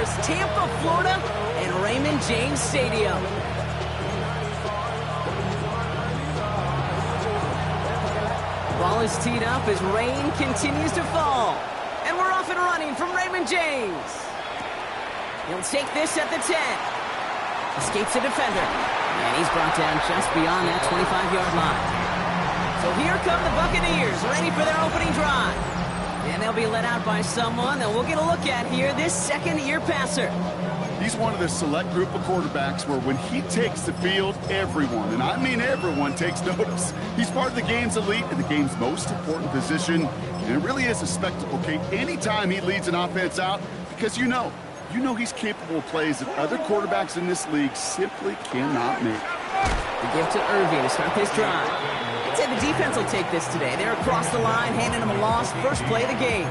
Dallas, Tampa, Florida, and Raymond James Stadium. Ball is teed up as rain continues to fall. And we're off and running from Raymond James. He'll take this at the 10. Escapes a defender. And he's brought down just beyond that 25-yard line. So here come the Buccaneers, ready for their opening drive. And they'll be led out by someone that we'll get a look at here, this second-year passer. He's one of the select group of quarterbacks where when he takes the field, everyone, and I mean everyone, takes notice. He's part of the game's elite and the game's most important position. And it really is a spectacle, Kate, anytime he leads an offense out, because you know he's capable of plays that other quarterbacks in this league simply cannot make. The give to Irving to start this drive. I'd say the defense will take this today. They're across the line, handing him a loss, first play of the game.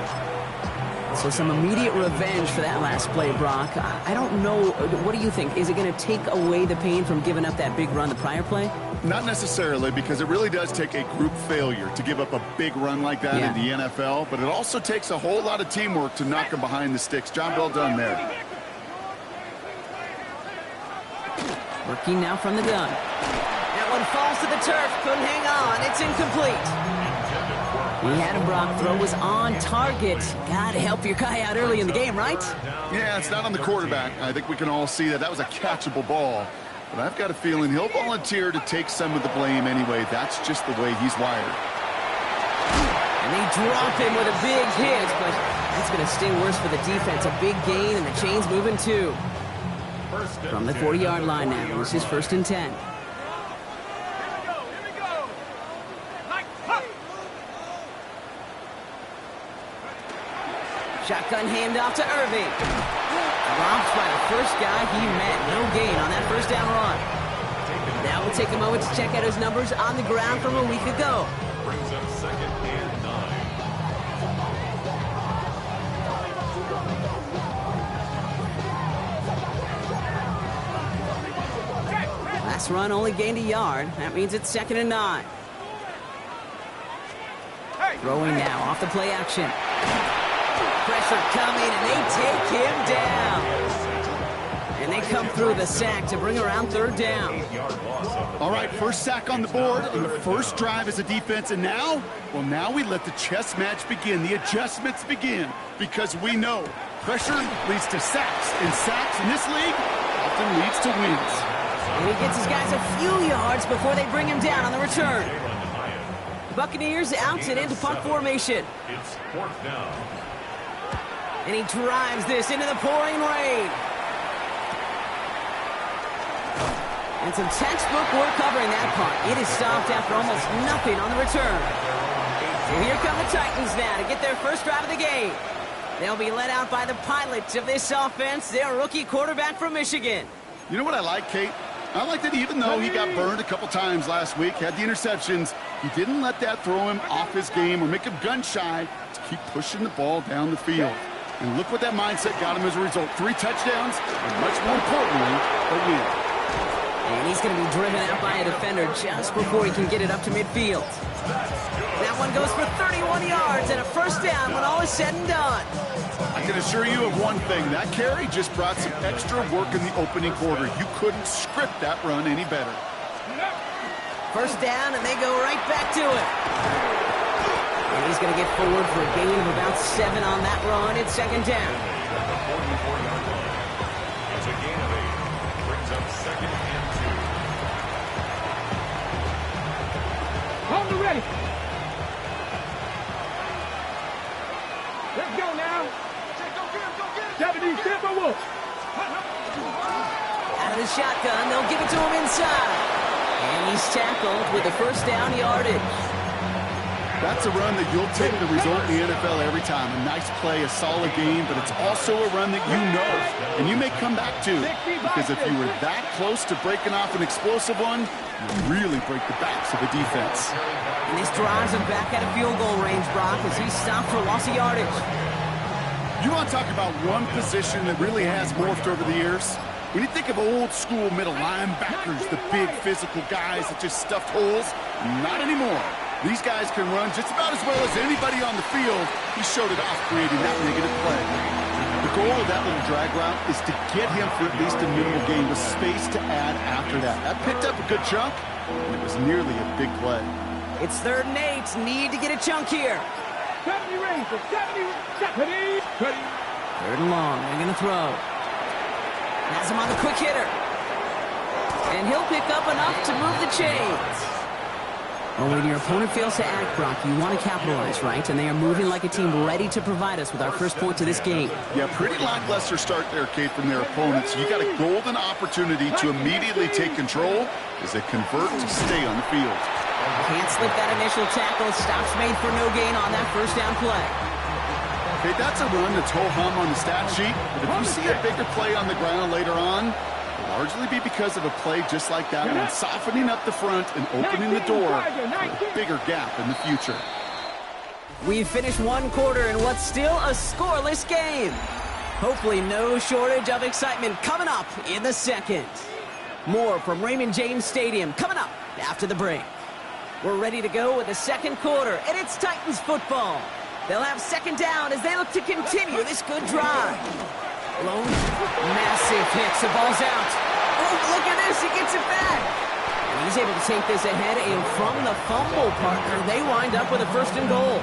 So some immediate revenge for that last play, Brock. I don't know. What do you think? Is it going to take away the pain from giving up that big run the prior play? Not necessarily, because it really does take a group failure to give up a big run like that in the NFL, but it also takes a whole lot of teamwork to knock him behind the sticks. Job well done there. Working now from the gun. That one falls to the turf. Couldn't hang on. It's incomplete. He had him, Brock. Throw was on target. Got to help your guy out early in the game, right? Yeah, it's not on the quarterback. I think we can all see that was a catchable ball. But I've got a feeling he'll volunteer to take some of the blame anyway. That's just the way he's wired. And they drop him with a big hit, but that's going to sting worse for the defense. A big gain, and the chain's moving too. From the 40-yard line now, this is 1st and 10. Shotgun handoff to Irving. Dropped by the first guy he met. No gain on that first down run. Now we'll take a moment to check out his numbers on the ground from a week ago. Brings up 2nd and 9. Last run only gained a yard. That means it's 2nd and 9. Throwing now off the play action. Pressure coming, and they take him down. And they come through the sack to bring around 3rd down. All right, first sack on the board, and the first drive as a defense, and now, well, now we let the chess match begin, the adjustments begin, because we know pressure leads to sacks, and sacks in this league often leads to wins. And he gets his guys a few yards before they bring him down on the return. Buccaneers out and into punt formation. It's 4th down. And he drives this into the pouring rain. And some textbook work covering that punt. It is stopped after almost nothing on the return. So here come the Titans now to get their first drive of the game. They'll be led out by the pilots of this offense, their rookie quarterback from Michigan. You know what I like, Kate? I like that even though he got burned a couple times last week, had the interceptions, he didn't let that throw him off his game or make him gun-shy to keep pushing the ball down the field. And look what that mindset got him as a result. 3 touchdowns, and much more importantly, a win. And he's going to be driven out by a defender just before he can get it up to midfield. That one goes for 31 yards and a first down when all is said and done. I can assure you of one thing. That carry just brought some extra work in the opening quarter. You couldn't script that run any better. First down, and they go right back to it. And he's going to get forward for a gain of about 7 on that run. It's 2nd down. It's a gain of 8. Brings up 2nd and 2. Hold the ready. Let's go now. Deputy, step or wolf. Out of the shotgun, they'll give it to him inside. And he's tackled with the first down yardage. That's a run that you'll take the result in the NFL every time. A nice play, a solid game, but it's also a run that you know, and you may come back to. Because if you were that close to breaking off an explosive one, you really break the backs of the defense. And this drives him back at a field goal range, Brock, as he stopped for loss of yardage. You want to talk about one position that really has morphed over the years? When you think of old school middle linebackers, the big physical guys that just stuffed holes, not anymore. These guys can run just about as well as anybody on the field. He showed it off creating that negative play. The goal of that little drag route is to get him for at least a minimal gain with space to add after that. That picked up a good chunk, and it was nearly a big play. It's 3rd and 8. Need to get a chunk here. 70 Rangers, 70. 3rd and long. They're going to throw. Has him on the quick hitter. And he'll pick up enough to move the chains. Well, when your opponent fails to act, Brock, you want to capitalize, right? And they are moving like a team ready to provide us with our first point to this game. Yeah, pretty lackluster start there, Kate, from their opponents. You got a golden opportunity to immediately take control as they convert to stay on the field. Can't slip that initial tackle. Stops made for no gain on that first down play. Okay, that's a run that's ho-hum on the stat sheet. But if you see a bigger play on the ground later on, it'll largely be because of a play just like that one, softening up the front and opening the door for a bigger gap in the future. We've finished one quarter in what's still a scoreless game. Hopefully no shortage of excitement coming up in the second. More from Raymond James Stadium coming up after the break. We're ready to go with the second quarter, and it's Titans football. They'll have second down as they look to continue this good drive. Lone, massive hits, the ball's out. Oh, look at this, he gets it back. And he's able to take this ahead, and from the fumble partner, they wind up with a 1st and goal.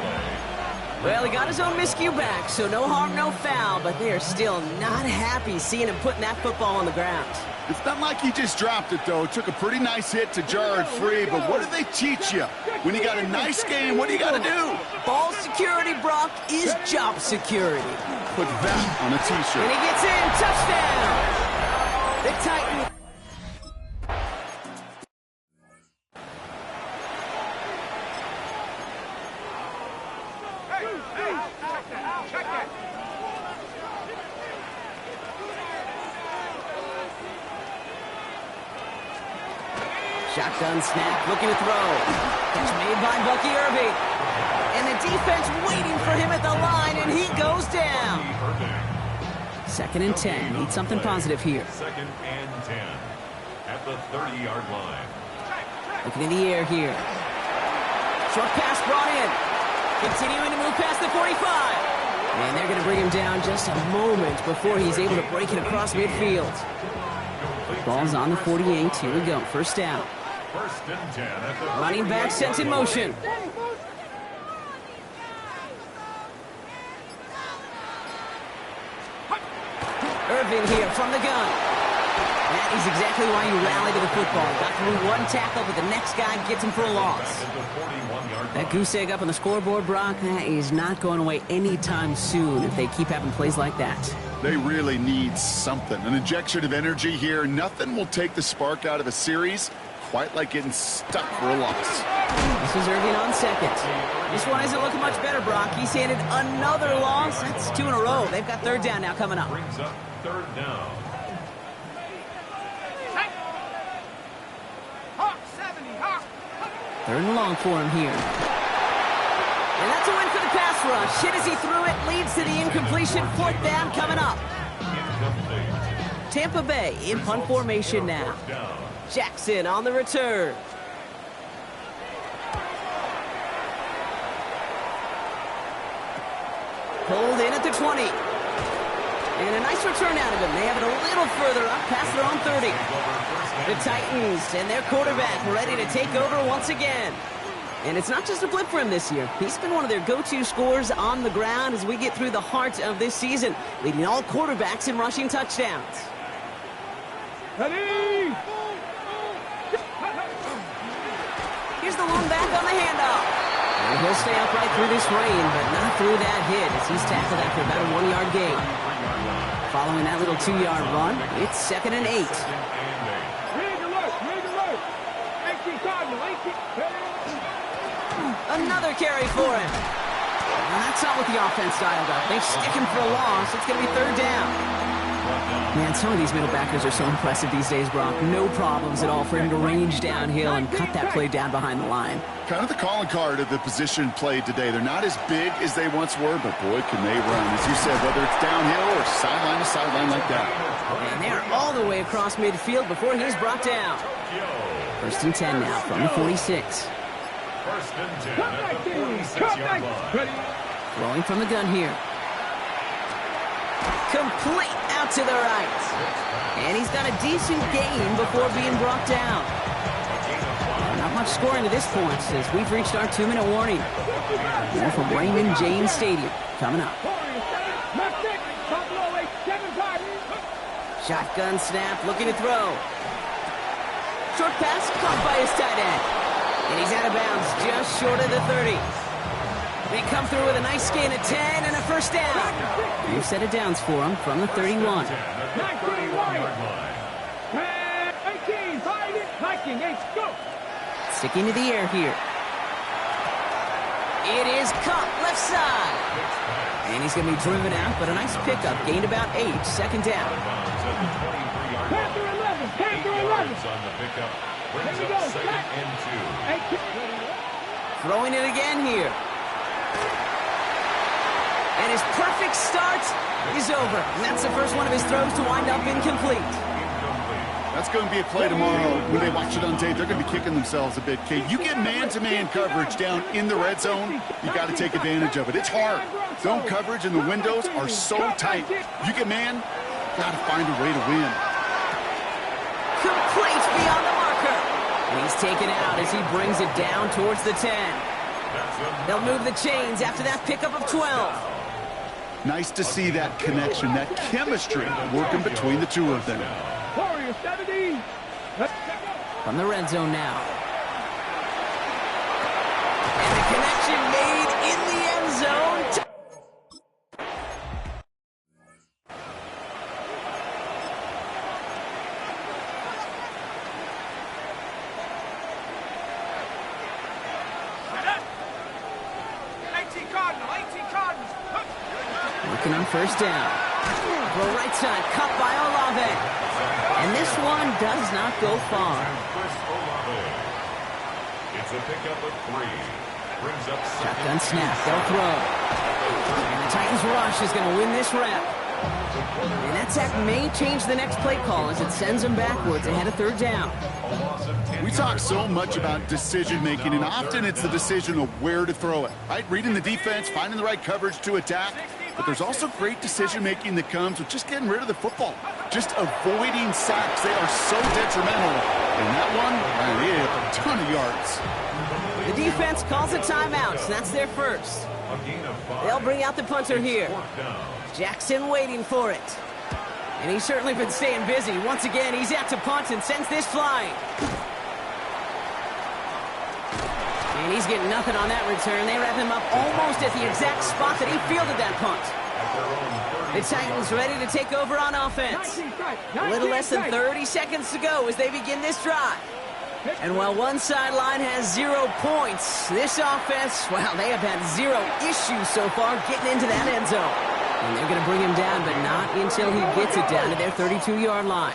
Well, he got his own miscue back, so no harm, no foul, but they are still not happy seeing him putting that football on the ground. It's not like he just dropped it, though. Took a pretty nice hit to jar it free, but what do they teach you? When you got a nice game, what do you got to do? Ball security, Brock, is job security. Put that on a T-shirt. And he gets in, touchdown! The Titans. Shotgun snap, looking to throw. Catch made by Bucky Irving. And the defense waiting for him at the line, and he goes down. 2nd and 10. Need something positive here. 2nd and 10 at the 30-yard line. Looking in the air here. Short pass brought in. Continuing to move past the 45. And they're going to bring him down just a moment before he's able to break it across midfield. Ball's on the 48. Here we go. 1st down. 1st and 10 at the Running back sent in motion. Irving here from the gun. That is exactly why you rally to the football. Got through one tackle, but the next guy gets him for a loss. That goose egg up on the scoreboard, Brock, that is not going away anytime soon if they keep having plays like that. They really need something. An injection of energy here. Nothing will take the spark out of a series quite like getting stuck for a loss. This is Irving on 2nd. This one isn't looking much better, Brock. He's handed another loss. That's 2 in a row. They've got 3rd down now coming up. Brings up 3rd down. 3rd and long for him here. And that's a win for the pass rush. Hit as he threw it, leads to the incompletion. 4th down coming up. Incomplete. Tampa Bay in punt formation now. Jackson on the return. Pulled in at the 20. And a nice return out of him. They have it a little further up past their own 30. The Titans and their quarterback ready to take over once again. And it's not just a blip for him this year. He's been one of their go-to scorers on the ground as we get through the heart of this season, leading all quarterbacks in rushing touchdowns. Ready? Here's the lone back on the handoff. And he'll stay upright through this rain, but not through that hit as he's tackled after about a 1-yard gain. Following that little 2-yard run, it's 2nd and 8. Another carry for him. And that's not what the offense dialed up. They stick him for a loss. It's going to be 3rd down. Man, some of these middle backers are so impressive these days, Brock. No problems at all for him to range downhill and cut that play down behind the line. Kind of the calling card of the position played today. They're not as big as they once were, but boy, can they run. As you said, whether it's downhill or sideline to sideline like that. And they're all the way across midfield before he's brought down. 1st and 10 now from the 46. 1st and 10 at the 46-yard line. Throwing from the gun here. Complete out to the right. And he's got a decent gain before being brought down. Not much scoring to this point as we've reached our 2-minute warning. More from Raymond James Stadium coming up. Shotgun snap, looking to throw. Short pass caught by his tight end. And he's out of bounds just short of the 30. They come through with a nice gain of 10 and a first down. New set of downs for him from the 31. 19, go! Sticking to the air here. It is caught left side. And he's going to be driven out, but a nice pickup. Gained about 8. Second down. Panther 11, Panther 11. On the pickup. Here Brings we up go, second and 2. Throwing it again here. And his perfect start is over. And that's the first one of his throws to wind up incomplete. That's going to be a play tomorrow. When they watch it on tape, they're going to be kicking themselves a bit, Kate. You get man-to-man coverage down in the red zone, you got to take advantage of it. It's hard. Zone coverage and the windows are so tight. You get man, got to find a way to win. Complete beyond the marker. And he's taken out as he brings it down towards the 10. They'll move the chains after that pickup of 12. Nice to see that connection, that chemistry working between the two of them. Warriors 70. From the red zone now. And the connection made in the end zone. Looking on first down. Throw right side, cut by Olave. And this one does not go far. It's a pickup of 3. Brings up Shotgun snap, they'll throw. And the Titans rush is going to win this rep. And that sack may change the next play call as it sends them backwards ahead of third down. We talk so much about decision-making, and often it's the decision of where to throw it, right? Reading the defense, finding the right coverage to attack. But there's also great decision-making that comes with just getting rid of the football, just avoiding sacks. They are so detrimental. And that one, yeah, a ton of yards. The defense calls a timeout, so that's their first. They'll bring out the punter here. Jackson waiting for it. And he's certainly been staying busy. Once again, he's out to punt and sends this flying. And he's getting nothing on that return. They wrap him up almost at the exact spot that he fielded that punt. The Titans ready to take over on offense. A little less than 30 seconds to go as they begin this drive. And while one sideline has 0 points, this offense, well, they have had 0 issues so far getting into that end zone. And they're going to bring him down, but not until he gets it down to their 32-yard line.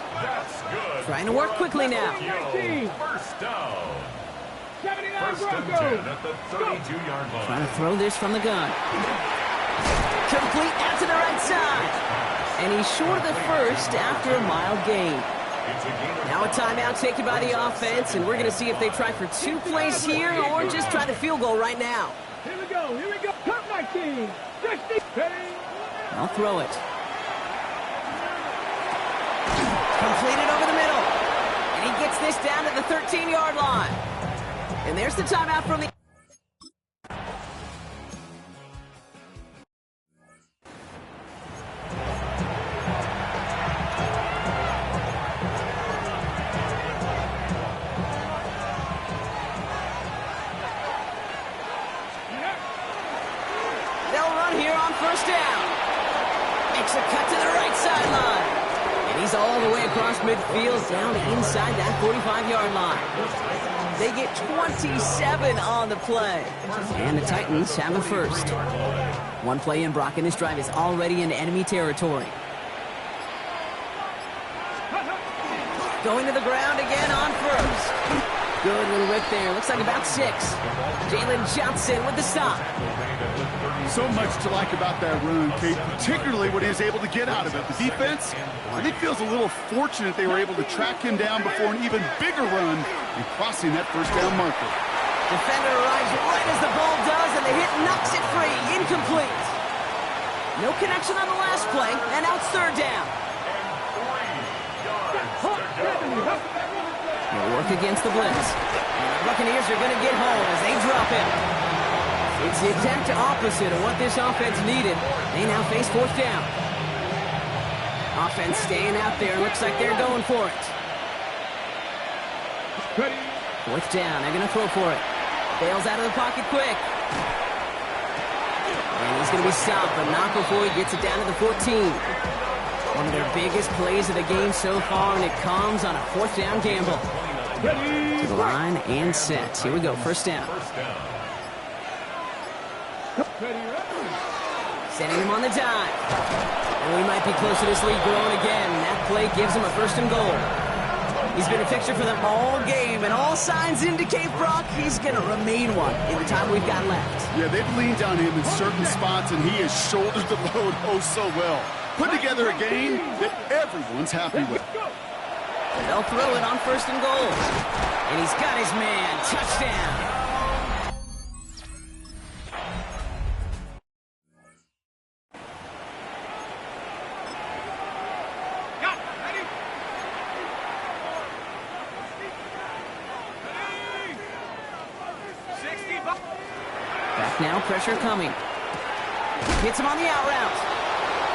Trying to work quickly now. First down. 79 First and 10 Broncos. at the 32-yard line. Trying to throw this from the gun. Complete out to the right side. And he's short of the first after a mild gain. Now a timeout taken by the offense, and we're going to see if they try for 2 plays here or just try the field goal right now. Here we go, here we go. Top 19. 60. I'll throw it. Completed over the middle. And he gets this down to the 13-yard line. And there's the timeout from the... They'll run here on first down. Makes a cut to the right sideline. And he's all the way across midfield down inside that 45-yard line. They get 27 on the play. And the Titans have a first. One play in, Brock, and this drive is already into enemy territory. Going to the ground again on first. Good little rip there. Looks like about 6. Jalen Johnson with the stop. So much to like about that run, Kate, particularly what he was able to get out of it. The defense, I think, feels a little fortunate they were able to track him down before an even bigger run and crossing that first down marker. Defender arrives right as the ball does, and the hit knocks it free. Incomplete. No connection on the last play, and now it's third down. He'll work against the blitz. And the Buccaneers are going to get home as they drop him. It's the exact opposite of what this offense needed. They now face fourth down. Offense staying out there. Looks like they're going for it. Fourth down. They're going to throw for it. Bails out of the pocket quick. And he's going to be stopped, but not before he gets it down to the 14. One of their biggest plays of the game so far, and it comes on a fourth down gamble. To the line and set. Here we go, first down. Sending him on the dive. And we might be close to this lead growing again. That play gives him a first and goal. He's been a fixture for them all game, and all signs indicate, Brock, he's going to remain one in the time we've got left. Yeah, they've leaned on him in certain spots, and he has shouldered the load oh so well. Put together a game that everyone's happy with. They'll throw it on first and goal. And he's got his man. Touchdown. Back now, pressure coming. Hits him on the out route.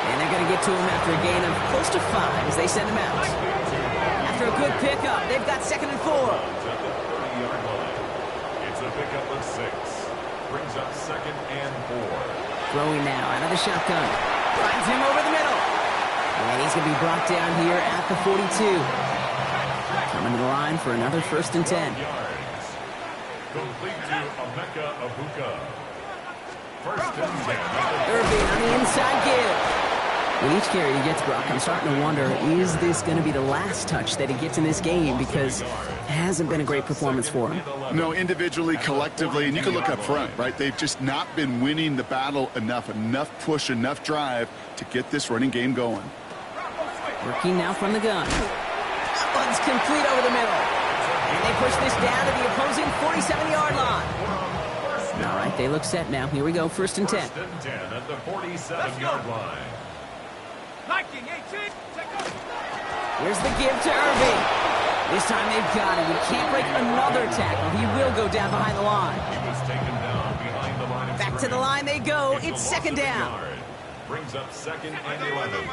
And they're going to get to him after a gain of close to 5 as they send him out. After a good pickup, they've got 2nd and 4. It's a pickup of 6. Brings up 2nd and 4. Throwing now out of the shotgun. Finds him over the middle. And he's going to be brought down here at the 42. Coming to the line for another 1st and 10. Complete to Emeka Egbuka. 1st and 10. Irving on the inside give. With each carry he gets, Brock, I'm starting to wonder, is this going to be the last touch that he gets in this game? Because it hasn't been a great performance for him. No, individually, collectively, and you can look up front, right? They've just not been winning the battle enough push, enough drive to get this running game going. Working now from the gun. That one's complete over the middle. And they push this down to the opposing 47-yard line. All right, they look set now. Here we go, 1st and 10. 1st and 10 at the 47-yard line. Here's the give to Irving. This time they've got him. He can't break another tackle. He will go down behind the line. He was taken down behind the line of Back to the line they go. It's 2nd down. Brings up 2nd and 11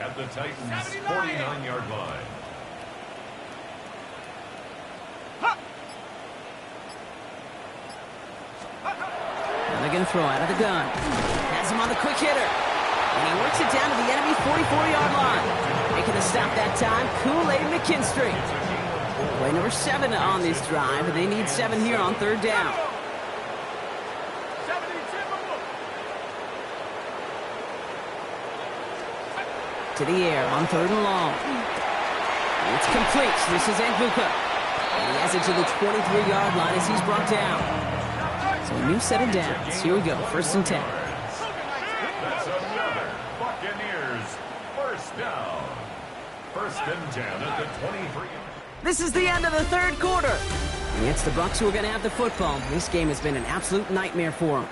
at the Titans' 49-yard line. Now they're going to throw out of the gun. Has him on the quick hitter. And he works it down to the enemy 44-yard line. Making a stop that time, Kool-Aid McKinstry. Play number 7 on this drive, and they need 7 here on 3rd down. To the air on 3rd and long. It's complete. This is Egbuka. And he has it to the 23-yard line as he's brought down. So a new set of downs. Here we go, 1st and 10. That's another Buccaneers 1st down. 1st and 10 at the 23. This is the end of the 3rd quarter. And it's the Bucs who are going to have the football. This game has been an absolute nightmare for them.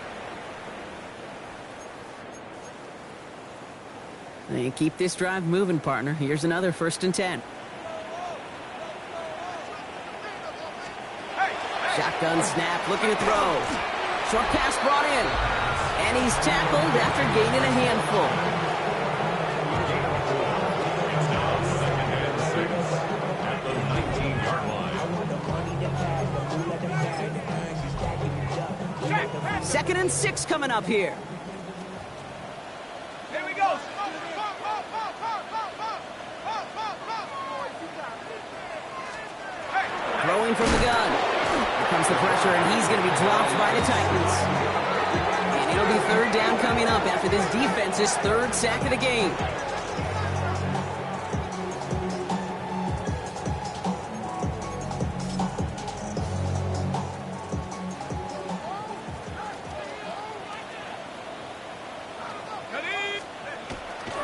They keep this drive moving, partner. Here's another 1st and 10. Shotgun snap, looking to throw. Short pass brought in. And he's tackled after gaining a handful. It's now 2nd and 6 at the 19-yard line. 2nd and 6 coming up here. Here we go. Throwing from the gun. Here comes the pressure, and he's going to be dropped by the Titans. And it'll be 3rd down coming up after this defense's 3rd sack of the game.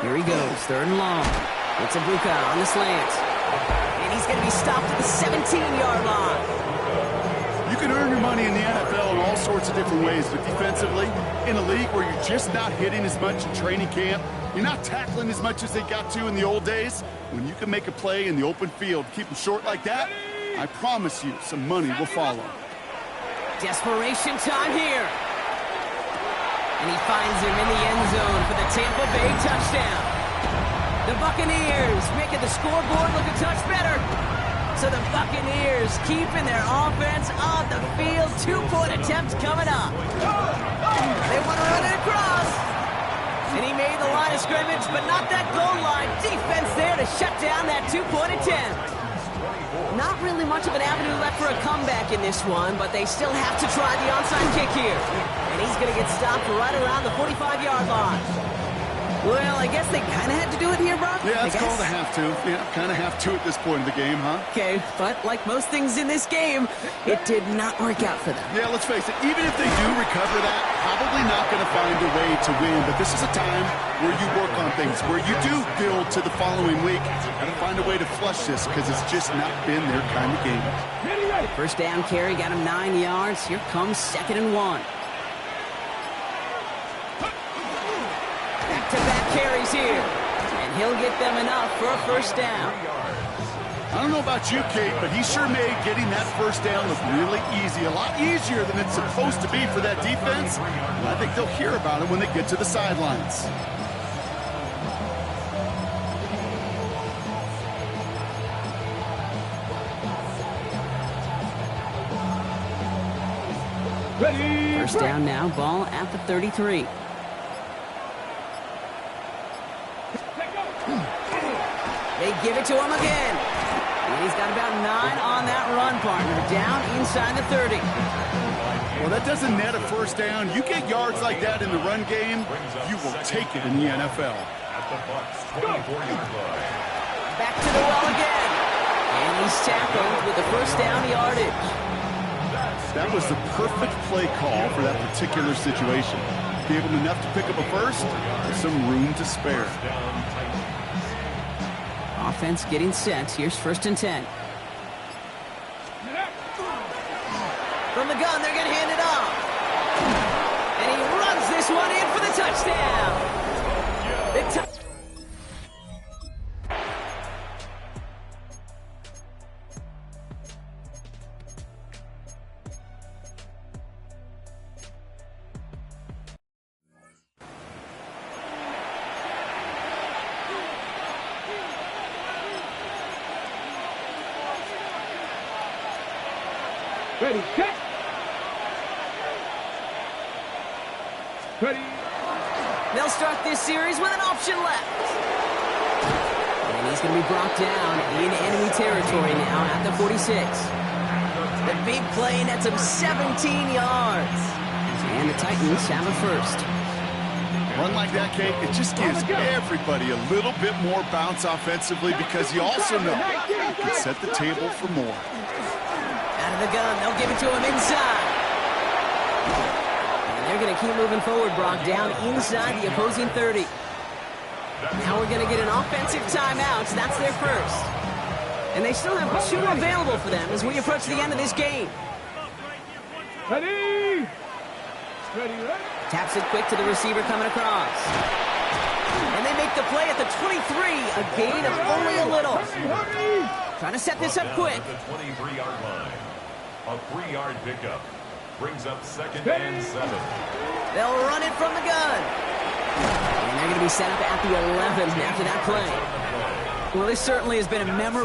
Here he goes, 3rd and long. It's Egbuka on the slant. And he's going to be stopped at the 17-yard line. You can earn your money in the NFL in all all sorts of different ways, but defensively, in a league where you're just not hitting as much in training camp, you're not tackling as much as they got to in the old days, when you can make a play in the open field, keep them short like that, I promise you some money will follow. Desperation time here. And he finds him in the end zone for the Tampa Bay touchdown. The Buccaneers making the scoreboard look a touch better. So the Buccaneers keeping their offense on the field. 2-point attempt coming up. They want to run it across. And he made the line of scrimmage, but not that goal line. Defense there to shut down that 2-point attempt. Not really much of an avenue left for a comeback in this one, but they still have to try the onside kick here. And he's going to get stopped right around the 45-yard line. Well, I guess they kind of had to do it here, Brock. Yeah, it's called a have to. Yeah, kind of have to at this point in the game, huh? Okay, but like most things in this game, it did not work out for them. Yeah, let's face it, even if they do recover that, probably not going to find a way to win. But this is a time where you work on things, where you do build to the following week and find a way to flush this because it's just not been their kind of game. First down carry got him 9 yards. Here comes 2nd and 1. Back-to-back carries here, and he'll get them enough for a first down. I don't know about you, Kate, but he sure made getting that first down look really easy. A lot easier than it's supposed to be for that defense. And I think they'll hear about it when they get to the sidelines. Ready. First down now, ball at the 33. They give it to him again. And he's got about 9 on that run, partner. Down inside the 30. Well, that doesn't net a first down. You get yards like that in the run game, you will take it in the NFL. At the Bucs 24-yard line. Back to the well again. And he's tackled with the first down yardage. That was the perfect play call for that particular situation. Gave him enough to pick up a first, with some room to spare. Offense getting set. Here's 1st and 10. From the gun, they're going to hand it off. And he runs this one in for the touchdown. Ready, set. Ready. They'll start this series with an option left. And he's going to be brought down in enemy territory now at the 46. The big play nets him 17 yards. And the Titans have a first. Run like that, Kate, it just gives everybody a little bit more bounce offensively because you also know you can set the table for more. Out of the gun, they'll give it to him inside. And they're going to keep moving forward, Brock, down inside the opposing 30. Now we're going to get an offensive timeout, so that's their first. And they still have 2 available for them as we approach the end of this game. Ready. Ready, ready. Taps it quick to the receiver coming across. And they make the play at the 23, a gain of only a little. Trying to set this up quick. The 23-yard line. A 3-yard pickup brings up 2nd and 7. They'll run it from the gun. And they're going to be set up at the 11 after that play. Well, this certainly has been a memorable